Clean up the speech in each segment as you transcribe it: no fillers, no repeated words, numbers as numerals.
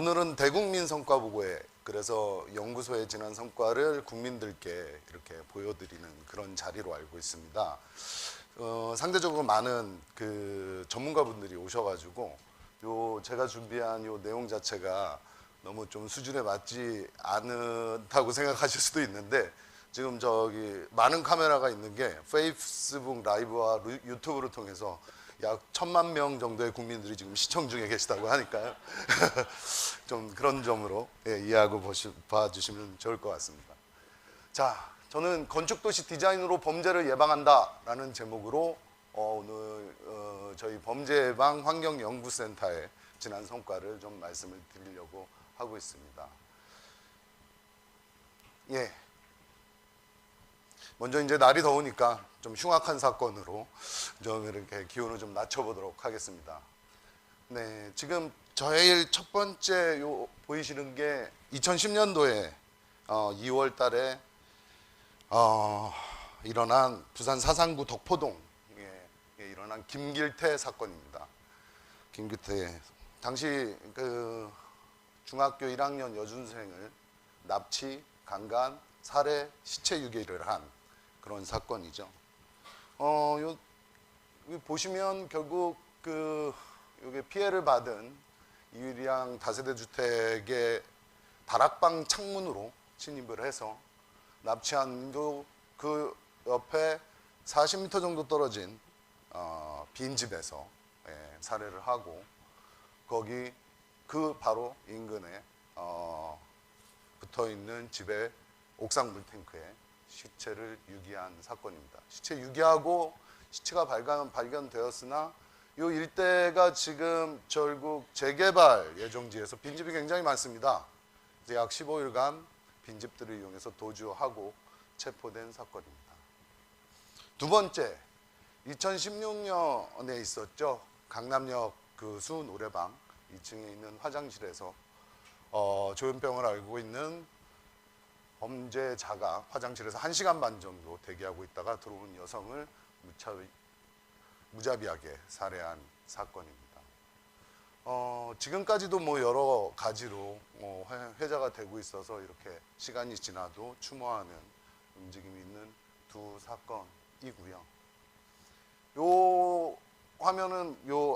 오늘은 대국민 성과 보고회, 그래서 연구소의 지난 성과를 국민들께 이렇게 보여드리는 그런 자리로 알고 있습니다. 상대적으로 많은 그 전문가분들이 오셔가지고 제가 준비한 요 내용 자체가 너무 좀 수준에 맞지 않다고 생각하실 수도 있는데, 지금 저기 많은 카메라가 있는 게 페이스북 라이브와 유튜브를 통해서 약 1000만 명 정도의 국민들이 지금 시청 중에 계시다고 하니까요. 좀 그런 점으로 이해하고 봐주시면 좋을 것 같습니다. 자, 저는 건축도시 디자인으로 범죄를 예방한다라는 제목으로 오늘 저희 범죄예방 환경연구센터의 지난 성과를 좀 말씀을 드리려고 하고 있습니다. 예. 먼저 이제 날이 더우니까 좀 흉악한 사건으로 좀 이렇게 기온을 좀 낮춰보도록 하겠습니다. 네, 지금 제일 첫 번째 보이시는 게 2010년도에 2월 달에 일어난 부산 사상구 덕포동에 일어난 김길태 사건입니다. 김길태 당시 그 중학교 1학년 여중생을 납치, 강간, 살해, 시체 유기를 한 그런 사건이죠. 보시면 결국 요게 피해를 받은 이유리양 다세대 주택의 다락방 창문으로 침입을 해서 납치한 그 옆에 40m 정도 떨어진 빈집에서 살해를 하고, 거기 그 바로 인근에 붙어있는 집의 옥상 물탱크에 시체를 유기한 사건입니다. 시체 유기하고 시체가 발견되었으나 이 일대가 지금 결국 재개발 예정지에서 빈집이 굉장히 많습니다. 약 15일간 빈집들을 이용해서 도주하고 체포된 사건입니다. 두 번째, 2016년에 있었죠. 강남역 그 수 노래방 2층에 있는 화장실에서 조현병을 앓고 있는 범죄자가 화장실에서 1시간 반 정도 대기하고 있다가 들어온 여성을 무자비하게 살해한 사건입니다. 지금까지도 뭐 여러 가지로 회자가 되고 있어서 이렇게 시간이 지나도 추모하는 움직임이 있는 두 사건이고요. 요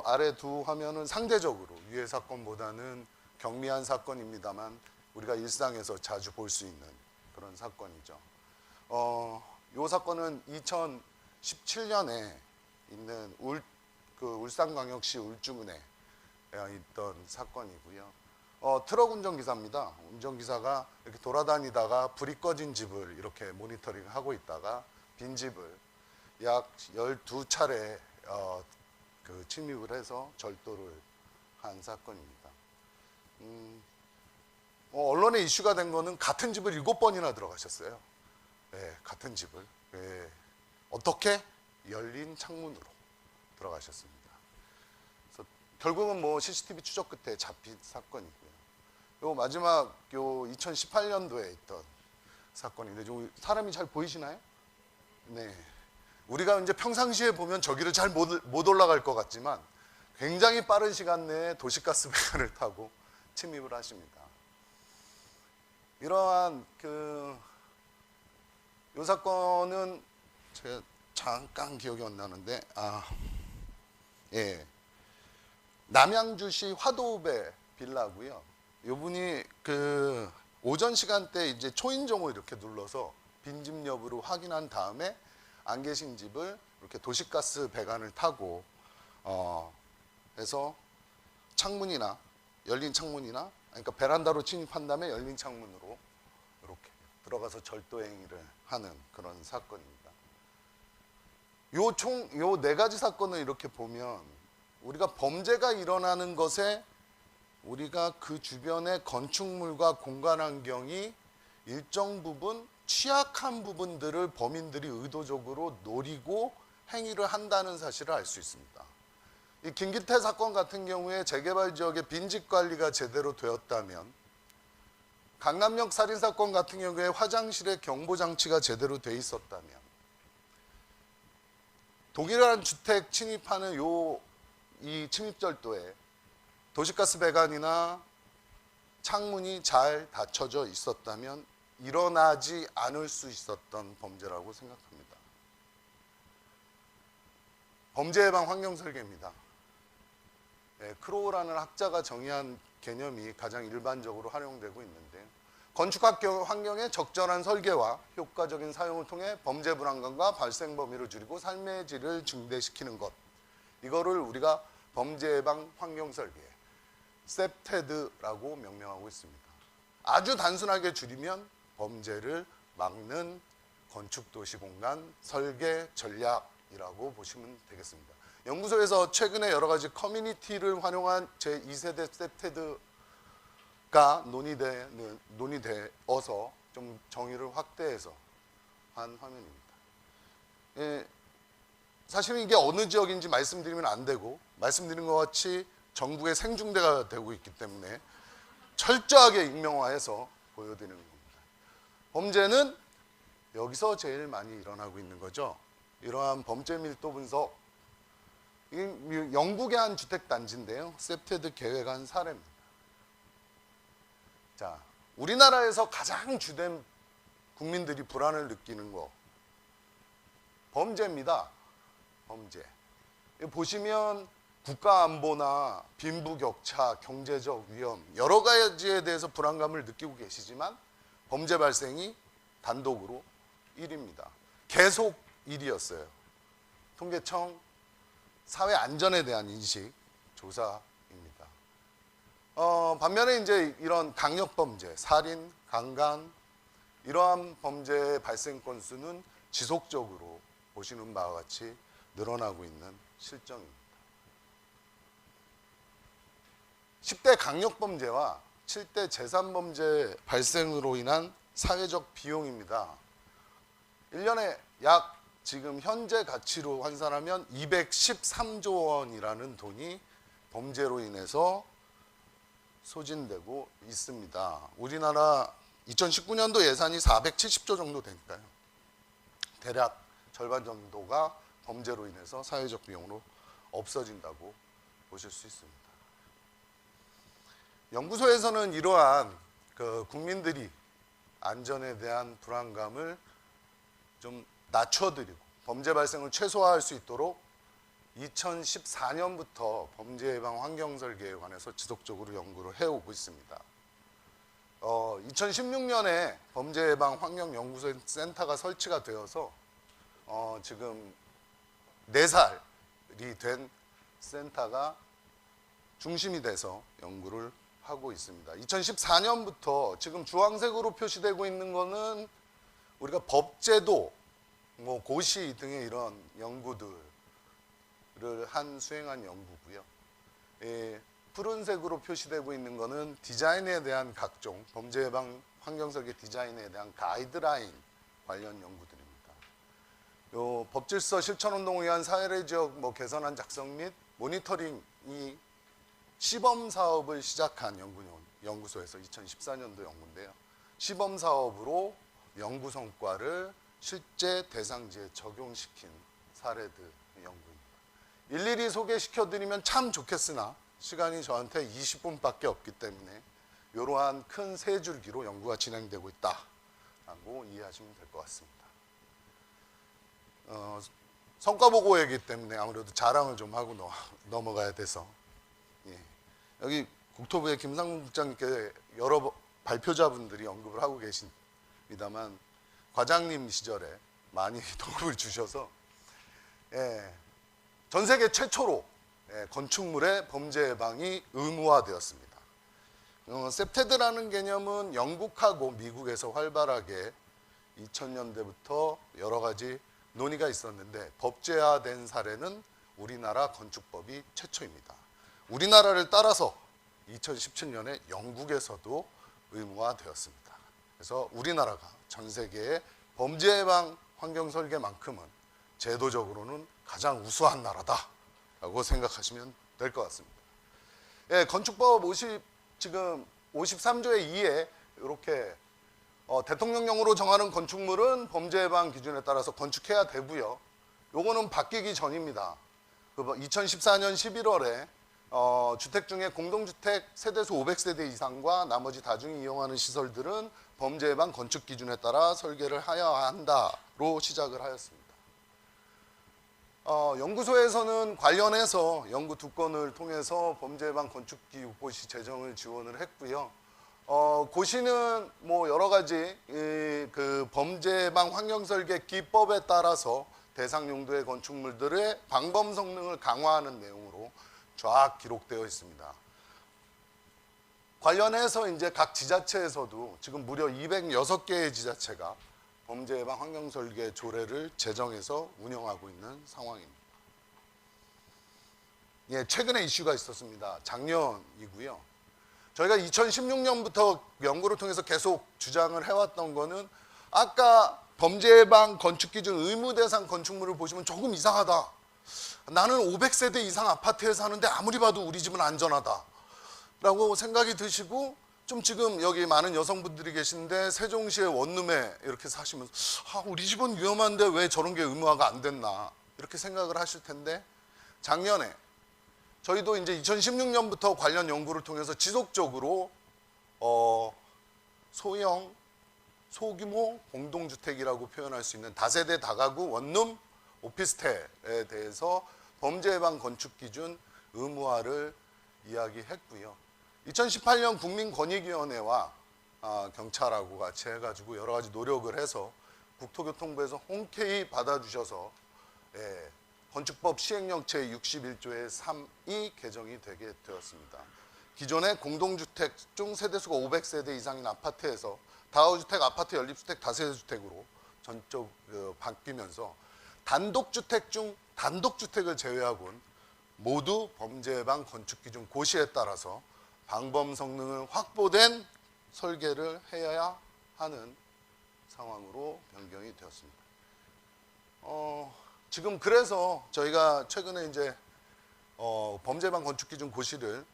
아래 두 화면은 상대적으로 유해 사건보다는 경미한 사건입니다만 우리가 일상에서 자주 볼 수 있는 그런 사건이죠. 요 사건은 2017년에 있는 울산광역시 울주군에 있던 사건이고요. 트럭 운전기사입니다. 운전기사가 이렇게 돌아다니다가 불이 꺼진 집을 이렇게 모니터링하고 있다가 빈집을 약 12차례 침입을 해서 절도를 한 사건입니다. 언론에 이슈가 된 거는 같은 집을 7번이나 들어가셨어요. 네, 같은 집을. 네. 어떻게? 열린 창문으로 들어가셨습니다. 그래서 결국은 뭐 CCTV 추적 끝에 잡힌 사건이고요. 요 마지막 2018년도에 있던 사건인데, 사람이 잘 보이시나요? 네. 우리가 이제 평상시에 보면 저기를 잘 못 올라갈 것 같지만 굉장히 빠른 시간 내에 도시가스 배관을 타고 침입을 하십니다. 이러한 요 사건은 제가 잠깐 기억이 안 나는데, 남양주시 화도읍의 빌라고요. 요분이 오전 시간대 이제 초인종을 이렇게 눌러서 빈집 여부를 확인한 다음에 안 계신 집을 이렇게 도시가스 배관을 타고 해서 창문이나 열린 창문이나, 그러니까 베란다로 침입한 다음에 열린 창문으로 이렇게 들어가서 절도 행위를 하는 그런 사건입니다. 요 네 가지 사건을 이렇게 보면 우리가 범죄가 일어나는 것에 우리가 그 주변의 건축물과 공간 환경이 일정 부분 취약한 부분들을 범인들이 의도적으로 노리고 행위를 한다는 사실을 알 수 있습니다. 이 김길태 사건 같은 경우에 재개발 지역의 빈집 관리가 제대로 되었다면, 강남역 살인사건 같은 경우에 화장실에 경보장치가 제대로 돼 있었다면, 동일한 주택 침입하는 이 침입 절도에 도시가스 배관이나 창문이 잘 닫혀져 있었다면 일어나지 않을 수 있었던 범죄라고 생각합니다. 범죄 예방 환경 설계입니다. 크로우라는 학자가 정의한 개념이 가장 일반적으로 활용되고 있는데, 건축 환경의 적절한 설계와 효과적인 사용을 통해 범죄 불안감과 발생 범위를 줄이고 삶의 질을 증대시키는 것, 이거를 우리가 범죄 예방 환경 설계, 셉테드라고 명명하고 있습니다. 아주 단순하게 줄이면 범죄를 막는 건축 도시 공간 설계 전략이라고 보시면 되겠습니다. 연구소에서 최근에 여러 가지 커뮤니티를 활용한 제2세대 셉테드가 논의되어서 좀 정의를 확대해서 한 화면입니다. 사실은 이게 어느 지역인지 말씀드리면 안 되고, 말씀드린 것 같이 전국에 생중계가 되고 있기 때문에 철저하게 익명화해서 보여드리는 겁니다. 범죄는 여기서 제일 많이 일어나고 있는 거죠. 이러한 범죄 밀도 분석, 영국의 한 주택단지인데요, 셉테드 계획한 사례입니다. 자, 우리나라에서 가장 주된 국민들이 불안을 느끼는 거, 범죄입니다. 범죄. 보시면 국가안보나 빈부격차, 경제적 위험, 여러 가지에 대해서 불안감을 느끼고 계시지만 범죄 발생이 단독으로 1위입니다. 계속 1위였어요. 통계청 사회 안전에 대한 인식 조사입니다. 반면에 이제 이런 강력 범죄, 살인, 강간, 이러한 범죄 발생 건수는 지속적으로 보시는 바와 같이 늘어나고 있는 실정입니다. 10대 강력범죄와 7대 재산범죄 발생으로 인한 사회적 비용입니다. 1년에 약 지금 현재 가치로 환산하면 213조 원이라는 돈이 범죄로 인해서 소진되고 있습니다. 우리나라 2019년도 예산이 470조 정도 되니까요. 대략 절반 정도가 범죄로 인해서 사회적 비용으로 없어진다고 보실 수 있습니다. 연구소에서는 이러한 국민들이 안전에 대한 불안감을 좀 낮춰드리고 범죄 발생을 최소화할 수 있도록 2014년부터 범죄 예방 환경 설계에 관해서 지속적으로 연구를 해오고 있습니다. 2016년에 범죄 예방 환경 연구소 센터가 설치가 되어서 지금 4살이 된 센터가 중심이 돼서 연구를 하고 있습니다. 2014년부터 지금 주황색으로 표시되고 있는 거는 우리가 법제도, 고시 등의 이런 연구들을 수행한 연구고요. 푸른색으로 표시되고 있는 거는 디자인에 대한 각종 범죄 예방 환경 설계 디자인에 대한 가이드라인 관련 연구들입니다. 법질서 실천 운동을 위한 사회의 지역 개선안 작성 및 모니터링이 시범 사업을 시작한 연구소에서 2014년도 연구인데요. 시범 사업으로 연구 성과를 실제 대상지에 적용시킨 사례들 연구입니다. 일일이 소개시켜드리면 참 좋겠으나 시간이 저한테 20분밖에 없기 때문에 이러한 큰 세 줄기로 연구가 진행되고 있다라고 이해하시면 될 것 같습니다. 성과 보고이기 때문에 아무래도 자랑을 좀 하고 넘어가야 돼서, 여기 국토부의 김상문 국장님께 여러 발표자분들이 언급을 하고 계십니다만 과장님 시절에 많이 도움을 주셔서 전 세계 최초로 건축물의 범죄 예방이 의무화되었습니다. 셉테드라는 개념은 영국하고 미국에서 활발하게 2000년대부터 여러 가지 논의가 있었는데 법제화된 사례는 우리나라 건축법이 최초입니다. 우리나라를 따라서 2017년에 영국에서도 의무화되었습니다. 그래서 우리나라가 전 세계의 범죄 예방 환경 설계만큼은 제도적으로는 가장 우수한 나라다라고 생각하시면 될 것 같습니다. 건축법 지금 53조의 2에 이렇게 대통령령으로 정하는 건축물은 범죄 예방 기준에 따라서 건축해야 되고요. 요거는 바뀌기 전입니다. 2014년 11월에 주택 중에 공동주택 세대수 500세대 이상과 나머지 다중이 이용하는 시설들은 범죄 예방 건축 기준에 따라 설계를 하여야 한다로 시작을 하였습니다. 연구소에서는 관련해서 연구 두 건을 통해서 범죄 예방 건축기 국고시 제정을 지원을 했고요. 고시는 뭐 여러 가지 그 범죄 예방 환경 설계 기법에 따라서 대상 용도의 건축물들의 방범 성능을 강화하는 내용으로 쫙 기록되어 있습니다. 관련해서 이제 각 지자체에서도 지금 무려 206개의 지자체가 범죄 예방 환경 설계 조례를 제정해서 운영하고 있는 상황입니다. 예, 최근에 이슈가 있었습니다. 작년이고요. 저희가 2016년부터 연구를 통해서 계속 주장을 해왔던 거는 아까 범죄 예방 건축 기준 의무 대상 건축물을 보시면 조금 이상하다. 나는 500세대 이상 아파트에 사는데 아무리 봐도 우리 집은 안전하다 라고 생각이 드시고 좀 지금 여기 많은 여성분들이 계신데 세종시의 원룸에 이렇게 사시면서 우리 집은 위험한데 왜 저런 게 의무화가 안 됐나 이렇게 생각을 하실 텐데, 작년에 저희도 이제 2016년부터 관련 연구를 통해서 지속적으로 소형 소규모 공동주택이라고 표현할 수 있는 다세대 다가구 원룸 오피스텔에 대해서 범죄 예방 건축 기준 의무화를 이야기했고요. 2018년 국민권익위원회와 경찰하고 같이 해가지고 여러 가지 노력을 해서 국토교통부에서 흔쾌히 받아주셔서 건축법 시행령 제61조의 3이 개정이 되게 되었습니다. 기존의 공동주택 중 세대수가 500세대 이상인 아파트에서 다가구주택, 아파트, 연립주택, 다세대주택으로 전적 바뀌면서 단독주택 중 단독주택을 제외하고는 모두 범죄 예방 건축기준 고시에 따라서 방범 성능을 확보된 설계를 해야 하는 상황으로 변경이 되었습니다. 지금 그래서 저희가 최근에 이제 범죄 예방 건축기준 고시를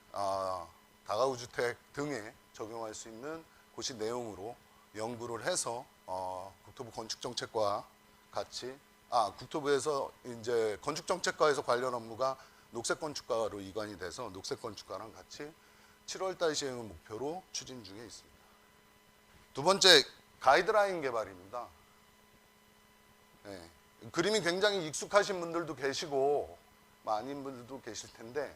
다가구 주택 등에 적용할 수 있는 고시 내용으로 연구를 해서 국토부 건축정책과 같이 국토부에서 이제 건축정책과에서 관련 업무가 녹색건축과로 이관이 돼서 녹색건축과랑 같이 7월달 시행을 목표로 추진 중에 있습니다. 두 번째, 가이드라인 개발입니다. 네, 그림이 굉장히 익숙하신 분들도 계시고 아닌 분들도 계실 텐데,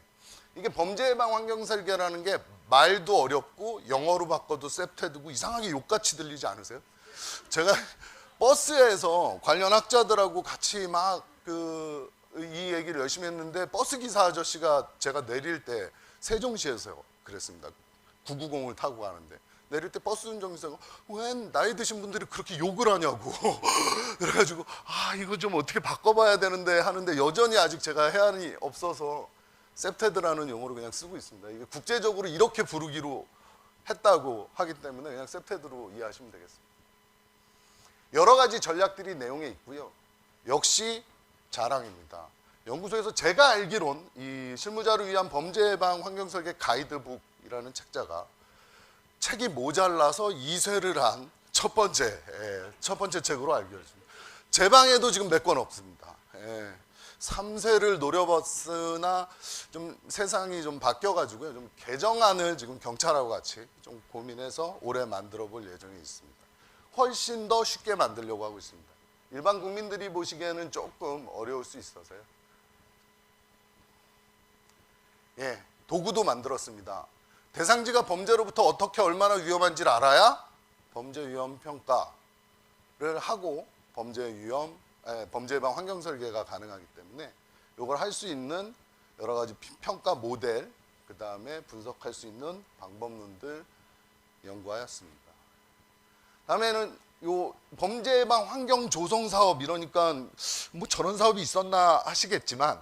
이게 범죄 예방 환경 설계라는 게 말도 어렵고 영어로 바꿔도 셉테드고 이상하게 욕같이 들리지 않으세요? 제가 버스에서 관련 학자들하고 같이 막 이 얘기를 열심히 했는데 버스 기사 아저씨가 제가 내릴 때 세종시에서 그랬습니다. 990을 타고 가는데 내릴 때 버스 운전기사가 왜 나이 드신 분들이 그렇게 욕을 하냐고 그래가지고 이거 좀 어떻게 바꿔봐야 되는데 하는데 여전히 아직 제가 해안이 없어서 셉테드라는 용어로 그냥 쓰고 있습니다. 이게 국제적으로 이렇게 부르기로 했다고 하기 때문에 그냥 셉테드로 이해하시면 되겠습니다. 여러 가지 전략들이 내용에 있고요. 역시 자랑입니다. 연구소에서 제가 알기론 이 실무자를 위한 범죄 예방 환경 설계 가이드북이라는 책자가 책이 모자라서 2쇄를 한 첫 번째 책으로 알고 있습니다. 제 방에도 지금 몇 권 없습니다. 3쇄를 노려봤으나 좀 세상이 좀 바뀌어가지고요. 좀 개정안을 지금 경찰하고 같이 좀 고민해서 올해 만들어 볼 예정이 있습니다. 훨씬 더 쉽게 만들려고 하고 있습니다. 일반 국민들이 보시기에는 조금 어려울 수 있어서요. 도구도 만들었습니다. 대상지가 범죄로부터 어떻게 얼마나 위험한지를 알아야 범죄 위험 평가를 하고 범죄 예방 환경 설계가 가능하기 때문에 이걸 할 수 있는 여러 가지 평가 모델, 그 다음에 분석할 수 있는 방법론들 연구하였습니다. 다음에는 요 범죄 예방 환경 조성 사업, 이러니까 뭐 저런 사업이 있었나 하시겠지만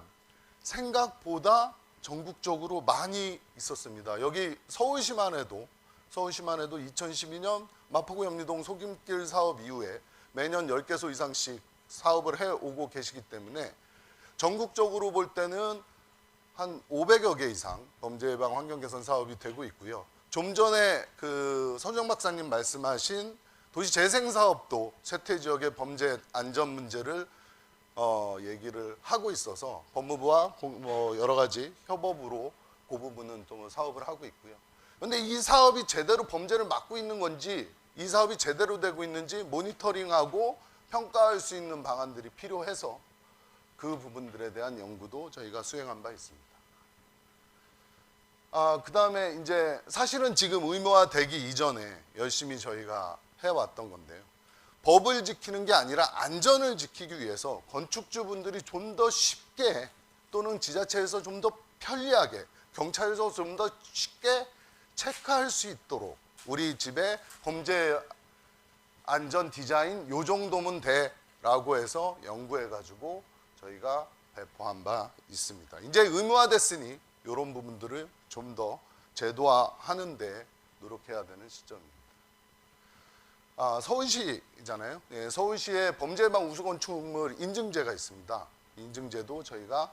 생각보다 전국적으로 많이 있었습니다. 여기 서울시만 해도 2012년 마포구 염리동 소김길 사업 이후에 매년 10개소 이상씩 사업을 해오고 계시기 때문에 전국적으로 볼 때는 한 500여 개 이상 범죄 예방 환경 개선 사업이 되고 있고요. 좀 전에 그 선정 박사님 말씀하신 도시 재생 사업도 쇠퇴 지역의 범죄 안전 문제를 얘기를 하고 있어서 법무부와 여러 가지 협업으로 그 부분은 또 사업을 하고 있고요. 그런데 이 사업이 제대로 범죄를 막고 있는 건지, 이 사업이 제대로 되고 있는지 모니터링하고 평가할 수 있는 방안들이 필요해서 그 부분들에 대한 연구도 저희가 수행한 바 있습니다. 그 다음에 이제 사실은 지금 의무화되기 이전에 열심히 저희가 해왔던 건데요. 법을 지키는 게 아니라 안전을 지키기 위해서 건축주분들이 좀 더 쉽게 또는 지자체에서 좀 더 편리하게 경찰에서 좀 더 쉽게 체크할 수 있도록 우리 집에 범죄 안전 디자인 요 정도면 돼라고 해서 연구해가지고 저희가 배포한 바 있습니다. 이제 의무화됐으니 이런 부분들을 좀 더 제도화하는 데 노력해야 되는 시점입니다. 서울시잖아요. 예, 서울시에 범죄예방 우수건축물 인증제가 있습니다. 인증제도 저희가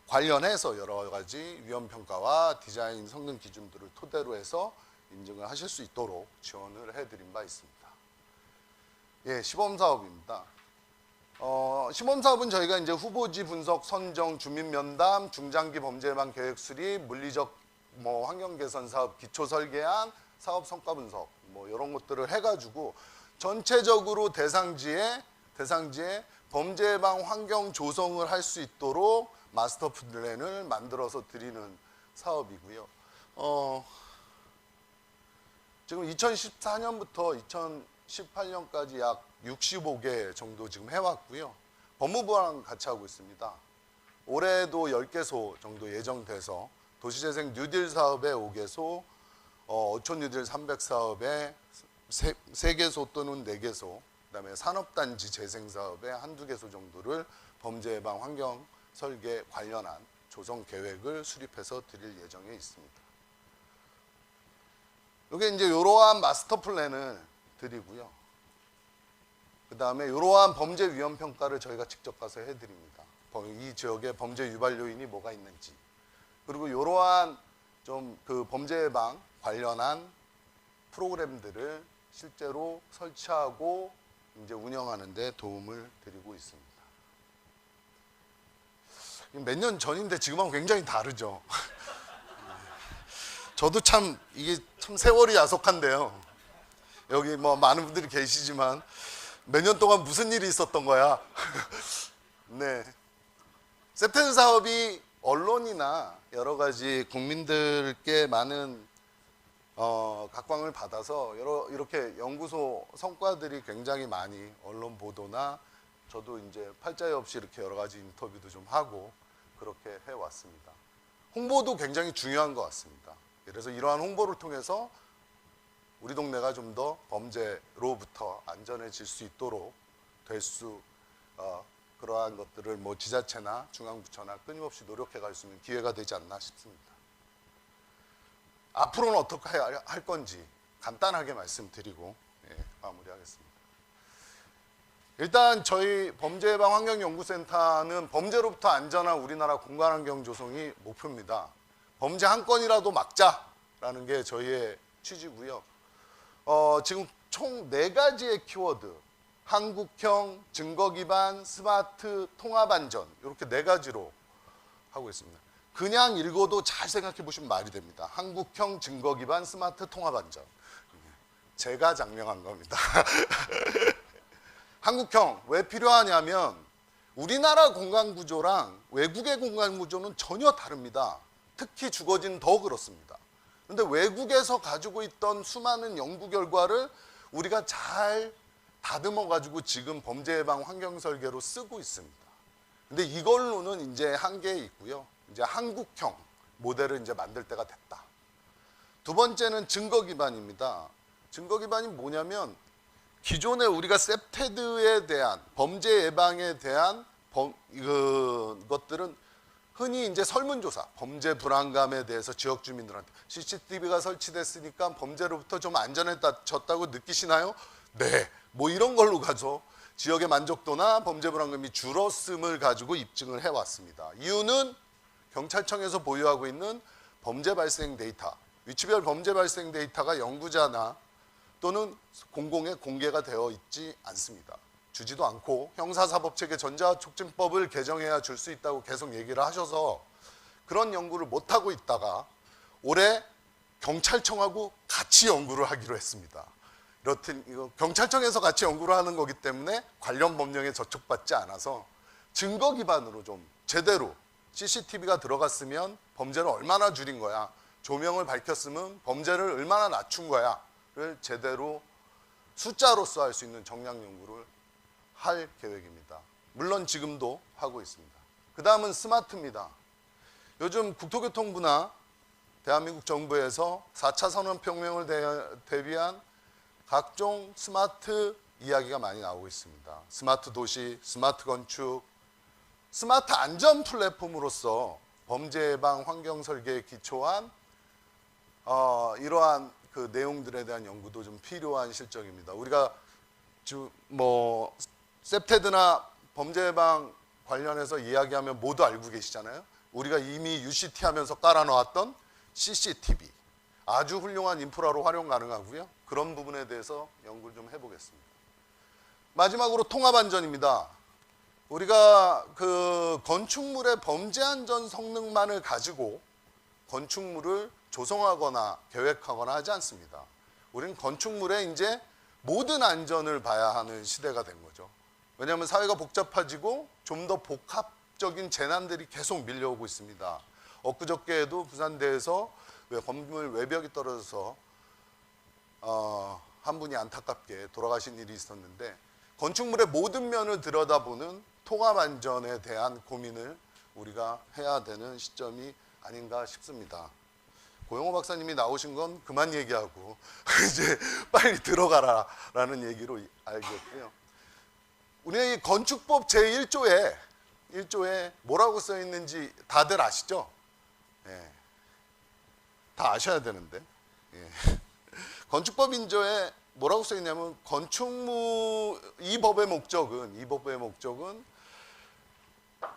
관련해서 여러 가지 위험평가와 디자인 성능 기준들을 토대로 해서 인증을 하실 수 있도록 지원을 해드린 바 있습니다. 예, 시범사업입니다. 시범사업은 저희가 이제 후보지 분석, 선정, 주민면담, 중장기 범죄예방 계획 수립, 물리적 환경 개선 사업 기초 설계안, 사업 성과 분석 이런 것들을 해가지고 전체적으로 대상지에 범죄 예방 환경 조성을 할 수 있도록 마스터 플랜을 만들어서 드리는 사업이고요. 지금 2014년부터 2018년까지 약 65개 정도 지금 해왔고요. 법무부랑 같이 하고 있습니다. 올해도 10개소 정도 예정돼서 도시재생 뉴딜 사업에 5개소, 어촌 뉴딜 300 사업에 3개소 또는 4개소, 그다음에 산업단지 재생 사업에 1~2개소 정도를 범죄 예방 환경 설계 관련한 조성 계획을 수립해서 드릴 예정에 있습니다. 이게 이제 이러한 마스터 플랜을 드리고요. 그다음에 이러한 범죄 위험 평가를 저희가 직접 가서 해드립니다. 이 지역에 범죄 유발 요인이 뭐가 있는지, 그리고 이러한 좀 그 범죄 예방 관련한 프로그램들을 실제로 설치하고 이제 운영하는 데 도움을 드리고 있습니다. 몇 년 전인데 지금하고 굉장히 다르죠. 저도 참 이게 참 세월이 야속한데요. 여기 많은 분들이 계시지만 몇 년 동안 무슨 일이 있었던 거야. 네. 셉텐 사업이 언론이나 여러 가지 국민들께 많은 각광을 받아서 이렇게 연구소 성과들이 굉장히 많이 언론 보도나 저도 이제 팔자에 없이 이렇게 여러 가지 인터뷰도 좀 하고 그렇게 해왔습니다. 홍보도 굉장히 중요한 것 같습니다. 그래서 이러한 홍보를 통해서 우리 동네가 좀 더 범죄로부터 안전해질 수 있도록 그러한 것들을 지자체나 중앙부처나 끊임없이 노력해 갈 수 있는 기회가 되지 않나 싶습니다. 앞으로는 어떻게 할 건지 간단하게 말씀드리고 마무리하겠습니다. 일단 저희 범죄예방환경연구센터는 범죄로부터 안전한 우리나라 공간환경 조성이 목표입니다. 범죄 한 건이라도 막자라는 게 저희의 취지고요. 지금 총 4가지의 키워드, 한국형, 증거기반, 스마트, 통합안전, 이렇게 4가지로 하고 있습니다. 그냥 읽어도 잘 생각해 보시면 말이 됩니다. 한국형, 증거기반, 스마트, 통합안전. 제가 장명한 겁니다. 한국형 왜 필요하냐면 우리나라 공간구조랑 외국의 공간구조는 전혀 다릅니다. 특히 주거지는 더 그렇습니다. 그런데 외국에서 가지고 있던 수많은 연구 결과를 우리가 잘 다듬어 가지고 지금 범죄 예방 환경 설계로 쓰고 있습니다. 근데 이걸로는 이제 한계에 있고요. 이제 한국형 모델을 이제 만들 때가 됐다. 두 번째는 증거 기반입니다. 증거 기반이 뭐냐면 기존에 우리가 셉테드에 대한 범죄 예방에 대한 것들은 흔히 이제 설문조사, 범죄 불안감에 대해서 지역 주민들한테 CCTV가 설치됐으니까 범죄로부터 좀 안전해졌다고 느끼시나요? 네, 이런 걸로 가서 지역의 만족도나 범죄 불안감이 줄었음을 가지고 입증을 해왔습니다. 이유는 경찰청에서 보유하고 있는 범죄 발생 데이터, 위치별 범죄 발생 데이터가 연구자나 또는 공공에 공개가 되어 있지 않습니다. 주지도 않고 형사사법체계 전자촉진법을 개정해야 줄 수 있다고 계속 얘기를 하셔서 그런 연구를 못하고 있다가 올해 경찰청하고 같이 연구를 하기로 했습니다. 이렇든 이거 경찰청에서 같이 연구를 하는 거기 때문에 관련 법령에 저촉받지 않아서 증거 기반으로 좀 제대로 CCTV가 들어갔으면 범죄를 얼마나 줄인 거야, 조명을 밝혔으면 범죄를 얼마나 낮춘 거야를 제대로 숫자로서 할 수 있는 정량 연구를 할 계획입니다. 물론 지금도 하고 있습니다. 그 다음은 스마트입니다. 요즘 국토교통부나 대한민국 정부에서 4차 산업혁명을 대비한 각종 스마트 이야기가 많이 나오고 있습니다. 스마트 도시, 스마트 건축, 스마트 안전 플랫폼으로서 범죄 예방, 환경 설계에 기초한 이러한 그 내용들에 대한 연구도 좀 필요한 실정입니다. 우리가 셉테드나 범죄 예방 관련해서 이야기하면 모두 알고 계시잖아요. 우리가 이미 UCT 하면서 깔아놓았던 CCTV 아주 훌륭한 인프라로 활용 가능하고요. 그런 부분에 대해서 연구를 좀 해보겠습니다. 마지막으로 통합안전입니다. 우리가 그 건축물의 범죄 안전 성능만을 가지고 건축물을 조성하거나 계획하거나 하지 않습니다. 우리는 건축물의 이제 모든 안전을 봐야 하는 시대가 된 거죠. 왜냐하면 사회가 복잡해지고 좀 더 복합적인 재난들이 계속 밀려오고 있습니다. 엊그저께에도 부산대에서 건물 외벽이 떨어져서 한 분이 안타깝게 돌아가신 일이 있었는데, 건축물의 모든 면을 들여다보는 통합안전에 대한 고민을 우리가 해야 되는 시점이 아닌가 싶습니다. 고영호 박사님이 나오신 건 그만 얘기하고 이제 빨리 들어가라라는 얘기로 알겠고요. 우리 건축법 제1조에 뭐라고 써 있는지 다들 아시죠? 예. 다 아셔야 되는데. 예. 건축법 1조에 뭐라고 써 있냐면 이 법의 목적은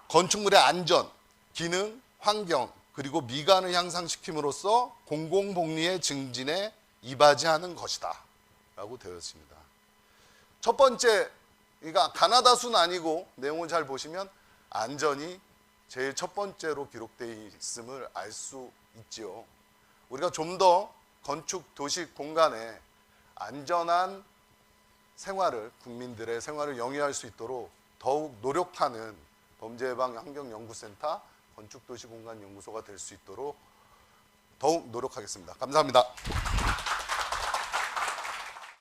건축물의 안전, 기능, 환경, 그리고 미관을 향상시킴으로써 공공복리의 증진에 이바지하는 것이다 라고 되어 있습니다. 첫 번째, 그러니까 가나다수는 아니고 내용을 잘 보시면 안전이 제일 첫 번째로 기록되어 있음을 알 수 있지요. 우리가 좀 더 건축 도시 공간에 안전한 생활을, 국민들의 생활을 영위할 수 있도록 더욱 노력하는 범죄예방 환경연구센터 건축도시공간연구소가 될 수 있도록 더욱 노력하겠습니다. 감사합니다.